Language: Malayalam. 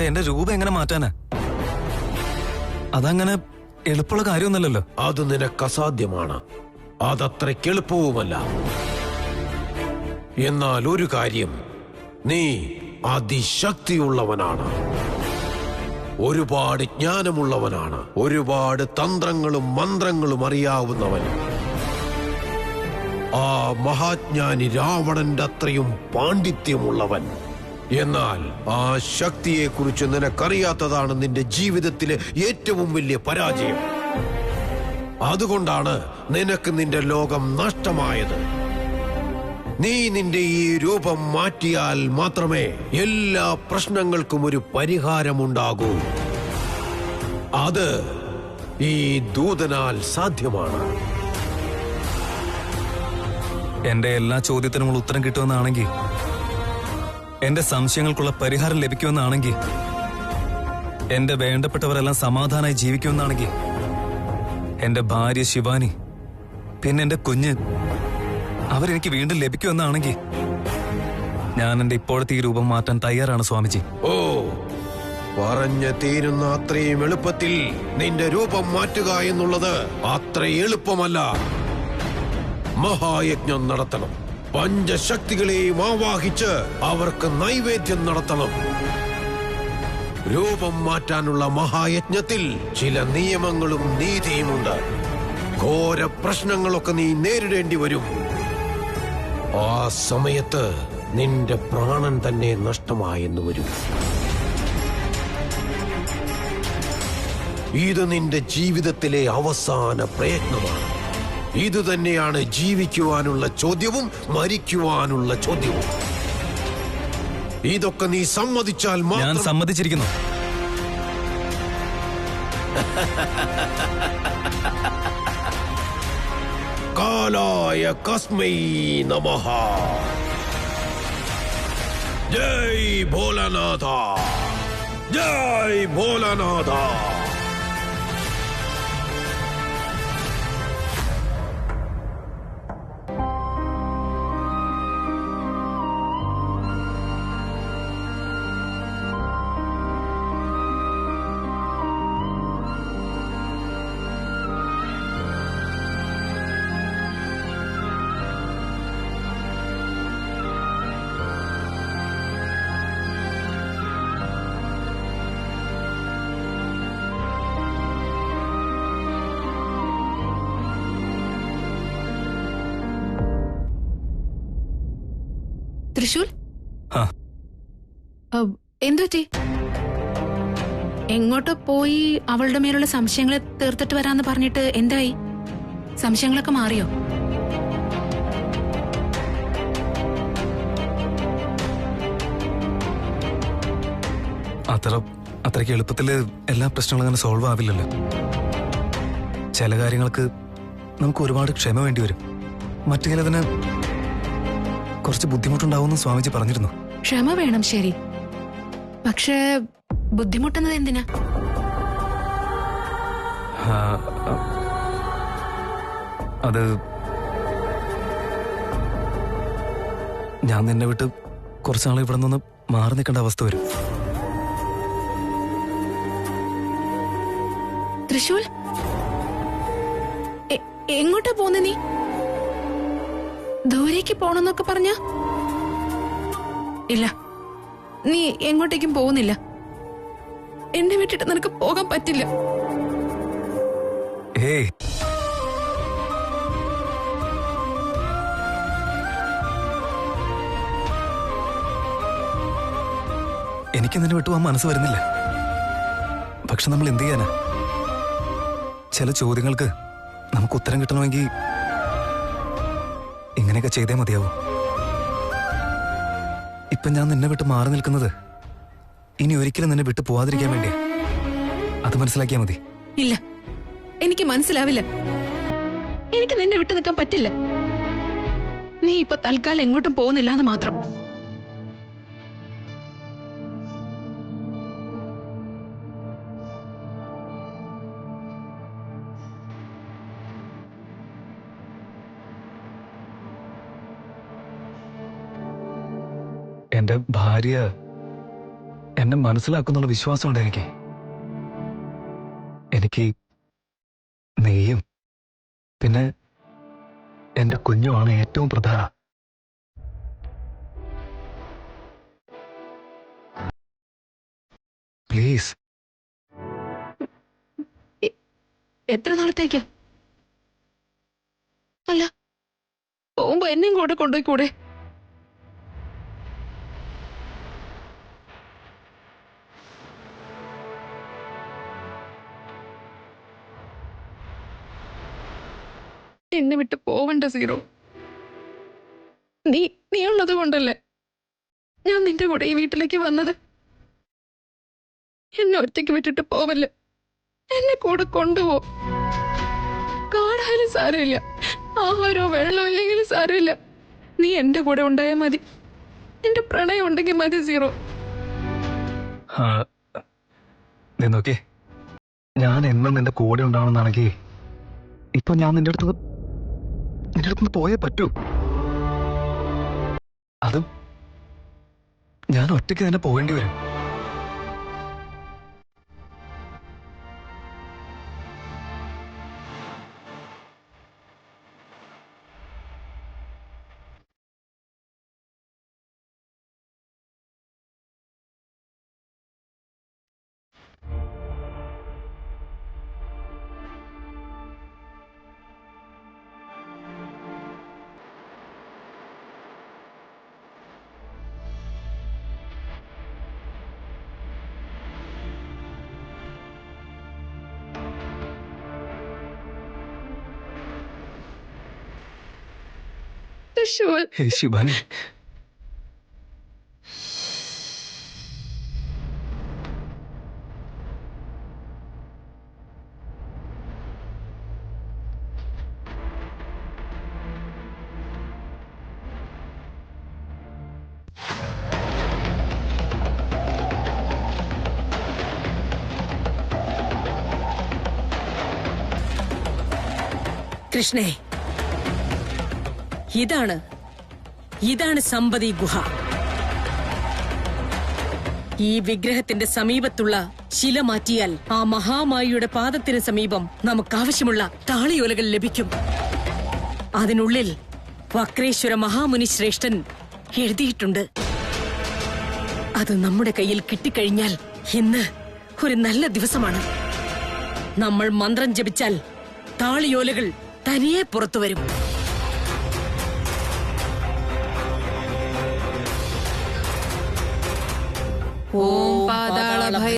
എന്റെ രൂപം എങ്ങനെ മാറ്റാനാ? അതങ്ങനെ എളുപ്പമുള്ള കാര്യമൊന്നുമല്ലല്ലോ. അത് നിനക്ക് അസാധ്യമാണ്. അതത്രയ്ക്ക് എളുപ്പവുമല്ല. എന്നാൽ ഒരു കാര്യം, നീ അതിശക്തിയുള്ളവനാണ്, ഒരുപാട് ജ്ഞാനമുള്ളവനാണ്, ഒരുപാട് തന്ത്രങ്ങളും മന്ത്രങ്ങളും അറിയാവുന്നവൻ. ആ മഹാജ്ഞാനി രാവണന്റെ അത്രയും പാണ്ഡിത്യമുള്ളവൻ. എന്നാൽ ആ ശക്തിയെക്കുറിച്ച് നിനക്കറിയാത്തതാണ് നിന്റെ ജീവിതത്തിലെ ഏറ്റവും വലിയ പരാജയം. അതുകൊണ്ടാണ് നിനക്ക് നിന്റെ ലോകം നഷ്ടമായത്. നീ നിന്റെ ഈ രൂപം മാറ്റിയാൽ മാത്രമേ എല്ലാ പ്രശ്നങ്ങൾക്കും ഒരു പരിഹാരമുണ്ടാകൂ. അത് ഈ ദൂതനാൽ സാധ്യമാണ്. എന്റെ എല്ലാ ചോദ്യത്തിനുമുള്ള ഉത്തരം കിട്ടുമെന്നാണെങ്കിൽ, എന്റെ സംശയങ്ങൾക്കുള്ള പരിഹാരം ലഭിക്കുമെന്നാണെങ്കിൽ, എന്റെ വേണ്ടപ്പെട്ടവരെല്ലാം സമാധാനമായി ജീവിക്കുമെന്നാണെങ്കിൽ, എന്റെ ഭാര്യ ശിവാനി, പിന്നെ എന്റെ കുഞ്ഞ്, അവരെനിക്ക് വീണ്ടും ലഭിക്കുമെന്നാണെങ്കിൽ, ഞാൻ എന്റെ ഇപ്പോഴത്തെ ഈ രൂപം മാറ്റാൻ തയ്യാറാണ് സ്വാമിജി. ഓ, പറഞ്ഞു തീരുന്ന അത്രയും എളുപ്പത്തിൽ നിന്റെ രൂപം മാറ്റുക എന്നുള്ളത് അത്ര എളുപ്പമല്ല. മഹായജ്ഞം നടത്തണം. പഞ്ചശക്തികളെയും ആവാഹിച്ച് അവർക്ക് നൈവേദ്യം നടത്തണം. രൂപം മാറ്റാനുള്ള മഹായജ്ഞത്തിൽ ചില നിയമങ്ങളും നീതിയുമുണ്ട്. ഘോര പ്രശ്നങ്ങളൊക്കെ നീ നേരിടേണ്ടി വരും. ആ സമയത്ത് നിന്റെ പ്രാണൻ തന്നെ നഷ്ടമായെന്ന് വരും. ഇത് നിന്റെ ജീവിതത്തിലെ അവസാന പ്രയത്നമാണ്. ഇതുതന്നെയാണ് ജീവിക്കുവാനുള്ള ചോദ്യവും മരിക്കുവാനുള്ള ചോദ്യവും. ഇതൊക്കെ നീ സമ്മതിച്ചാൽ ഞാൻ സമ്മതിച്ചിരിക്കുന്നു. കാലായ കസ്മൈ നമഃ. ജയ് ഭോലാനാഥ, ജയ് ഭോലാനാഥ. തൃശൂൽ, എന്തുപറ്റി? എങ്ങോട്ടോ പോയി അവളുടെ മേലുള്ള സംശയങ്ങളെ തീർത്തിട്ട് വരാന്ന് പറഞ്ഞിട്ട് എന്തായി? സംശയങ്ങളൊക്കെ മാറിയോ? അത്രയ്ക്ക് എളുപ്പത്തില് എല്ലാ പ്രശ്നങ്ങളും അങ്ങനെ സോൾവ് ആവില്ലല്ലോ. ചില കാര്യങ്ങൾക്ക് നമുക്ക് ഒരുപാട് ക്ഷമ വേണ്ടി വരും. മറ്റു ചിലതിന് കുറച്ച് ബുദ്ധിമുട്ടുണ്ടാവുമെന്ന് സ്വാമിജി പറഞ്ഞിരുന്നു. ക്ഷമ വേണം, ശരി. പക്ഷേ ബുദ്ധിമുട്ടുന്നത് എന്തിനാ? അത് ഞാൻ നിന്നെ വിട്ട് കുറച്ചാൾ ഇവിടെ നിന്ന് മാറി നിൽക്കേണ്ട അവസ്ഥ വരും. തൃശൂൽ, എങ്ങോട്ടാ പോന്ന നീ? ദൂരേക്ക് പോണെന്നൊക്കെ പറഞ്ഞ? ഇല്ല, നീ എങ്ങോട്ടേക്കും പോകുന്നില്ല. എന്നെ വിട്ടിട്ട് നിനക്ക് പോകാൻ പറ്റില്ല. എനിക്ക് നിന്നെ വിട്ടുപോകാൻ മനസ്സ് വരുന്നില്ല. പക്ഷെ നമ്മൾ എന്ത് ചെയ്യാനാ? ചില ചോദ്യങ്ങൾക്ക് നമുക്ക് ഉത്തരം കിട്ടണമെങ്കിൽ ഇങ്ങനെയൊക്കെ ചെയ്തേ മതിയാവൂ. ഇപ്പൊ ഞാൻ നിന്നെ വിട്ട് മാറി നിൽക്കുന്നത് ഇനി ഒരിക്കലും നിന്നെ വിട്ടു പോവാതിരിക്കാൻ വേണ്ടിയാ. അത് മനസ്സിലാക്കിയാ മതി. ഇല്ല, എനിക്ക് മനസ്സിലാവില്ല. എനിക്ക് നിന്നെ വിട്ടു നിൽക്കാൻ പറ്റില്ല. നീ ഇപ്പൊ തൽക്കാലം എങ്ങോട്ടും പോകുന്നില്ല എന്ന് മാത്രം. എന്റെ ഭാര്യ എന്നെ മനസ്സിലാക്കുന്നുള്ള വിശ്വാസമുണ്ട് എനിക്ക്. എനിക്ക് നീയും പിന്നെ എന്റെ കുഞ്ഞുമാണ് ഏറ്റവും പ്രധാനം. പ്ലീസ്. എത്ര നാളത്തേക്ക്? അല്ല, പോകുമ്പോ എന്നെയും കൂടെ കൊണ്ടുപോയിക്കൂടെ? എന്നെ വിട്ട് പോവണ്ട സീറോ. നീ ഉള്ളത് കൊണ്ടല്ലേ ഞാൻ നിന്റെ കൂടെ ഈ വീട്ടിലേക്ക് വന്നത്. എന്നെ ഒറ്റയ്ക്ക് വിട്ടിട്ട് പോവല്ലേ, എന്നെ കൂടെ കൊണ്ടുപോ. കാടായാലും സാരമില്ല, ആഹാരമോ വെള്ളമോ ഇല്ലെങ്കിലും സാരമില്ല, നീ എന്റെ കൂടെ ഉണ്ടായാൽ മതി. എന്റെ പ്രണയം ഉണ്ടെങ്കിൽ മതി സീറോ. നീ നോക്കി, ഞാൻ എന്നും നിന്റെ കൂടെ ഉണ്ടാവണമെന്നാണെങ്കിൽ ഇപ്പൊ ഞാൻ നിന്റെ അടുത്ത് പോയേ പറ്റൂ. അതും ഞാൻ ഒറ്റയ്ക്ക് തന്നെ പോകേണ്ടി വരും. തൃശ്ശൂർ. ഹേ ശിവാനി, കൃഷ്ണേ, ഇതാണ് സമ്പതി ഗുഹ. ഈ വിഗ്രഹത്തിന്റെ സമീപത്തുള്ള ശില മാറ്റിയാൽ ആ മഹാമായിയുടെ പാദത്തിന് സമീപം നമുക്കാവശ്യമുള്ള താളിയോലകൾ ലഭിക്കും. അതിനുള്ളിൽ വക്രേശ്വര മഹാമുനി ശ്രേഷ്ഠൻ എഴുതിയിട്ടുണ്ട്. അത് നമ്മുടെ കയ്യിൽ കിട്ടിക്കഴിഞ്ഞാൽ ഇന്ന് ഒരു നല്ല ദിവസമാണ്. നമ്മൾ മന്ത്രം ജപിച്ചാൽ താളിയോലകൾ തനിയെ പുറത്തു വരും. ഓം പാതാള